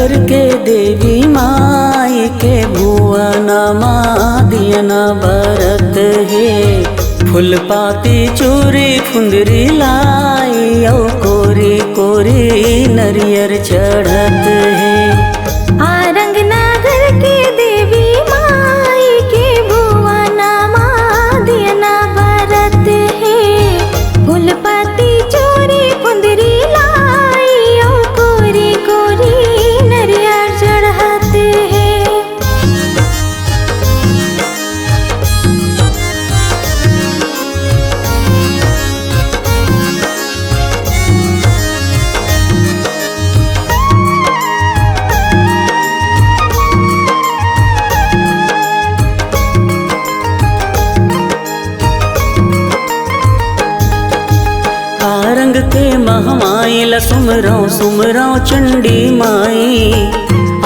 नगर के देवी माई के भुवन दियना बरत है। फूल पाती चूरी फुंदरी लाई औ कोरी कोरी नरियर चढ़त है। आरंग नगर के देवी माई के भुवन दियना बरत है। फूल पाती चूरी फुंदरी लाई औ कोरी कोरी नरियर चढ़त है। आरंग के महमाई ला सुमरौ सुमरौ चंडी माई।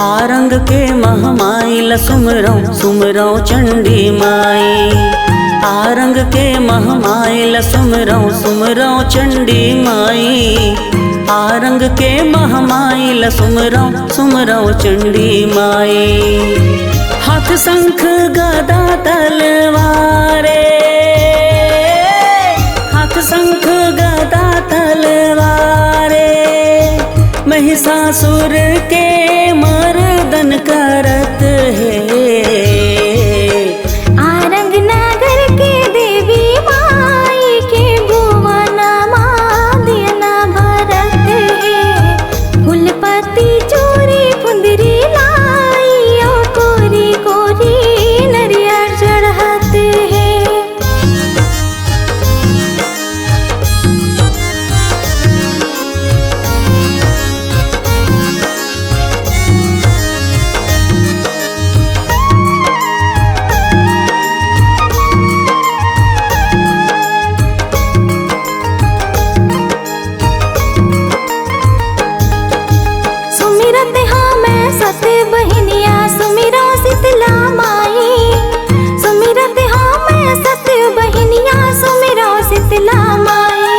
आरंग के महमाई ला सुमरौ सुमरौ चंडी माई। आरंग के महमाई ला सुमरौ सुमरौ चंडी माई। आरंग के महमाई ला सुमरौ सुमरौ चंडी माई। हाथ शंख गदा तलवारे, हाथ शंख गदा तलवारे, महिषासुर के मर्दन करत है। आरंग नगर के देवी माई के भुवन दियना बरत है। फूल पत्ती चूरी फुंदरी लाई औ कोरी कोरी नरियर चढ़त है। सुमिरत हाँ मैं सत बहिनिया सुमिरो शीतला माई। सुमिरत हाँ मैं सत बहिनिया सुमिरो शीतला माई।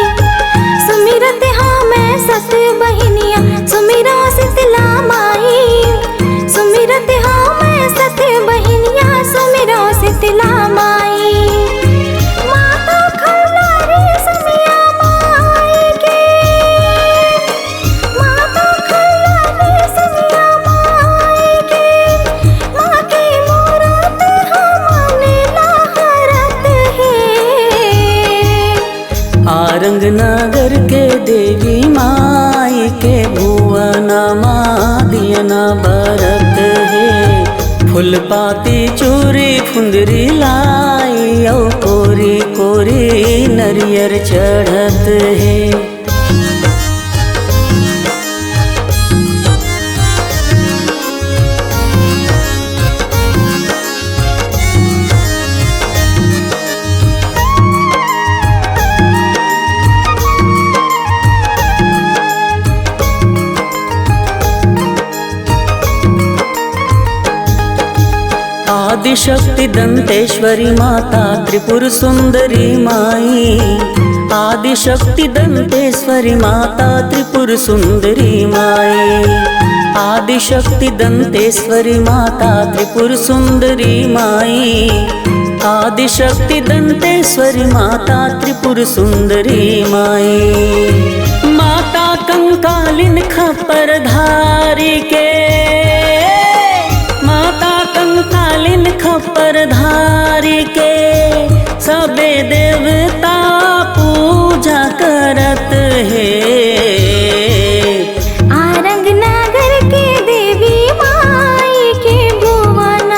सुमिरत हाँ मैं सत बहिनिया सुमिरो शीतला माई। सुमिरत हाँ मैं सत बहिनिया सुमिरो शीतला माई। माता खल्लारी समिया माई के, माता खल्लारी समिया माई के, माँ की मूरत हमने लहरत है। आरंग नगर के देवी माई के भुवन दियना बरत है। फूल पाती चूरी फुंदरी लाई औ कोरी कोरी नरियर चढ़त है। आदिशक्ति दंतेश्वरी माता त्रिपुर सुंदरी माई। आदिशक्ति दंतेश्वरी माता त्रिपुर सुंदरी माई। आदिशक्ति दंतेश्वरी माता त्रिपुर सुंदरी माई। आदिशक्ति दंतेश्वरी माता त्रिपुर सुंदरी माई। माता कंकालिन खप्पर धारी के, माता कंकालिन खप्पर धारी के, सबे देवता पूजा करत है। आरंग नगर के देवी माई के भुवन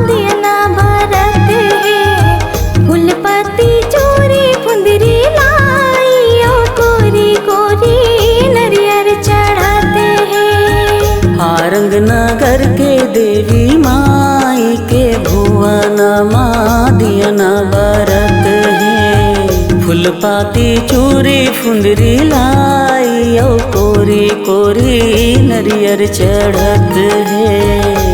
दियना बरत है। फूल पत्ती चूरी फुंदरी लाई औ कोरी कोरी नरियर चढ़त है। आरंग नगर के देवी माई के भुवन दियना बरत है। फूल पाती चूरी फुंदरी लाई औ कोरी कोरी नरियर चढ़त है।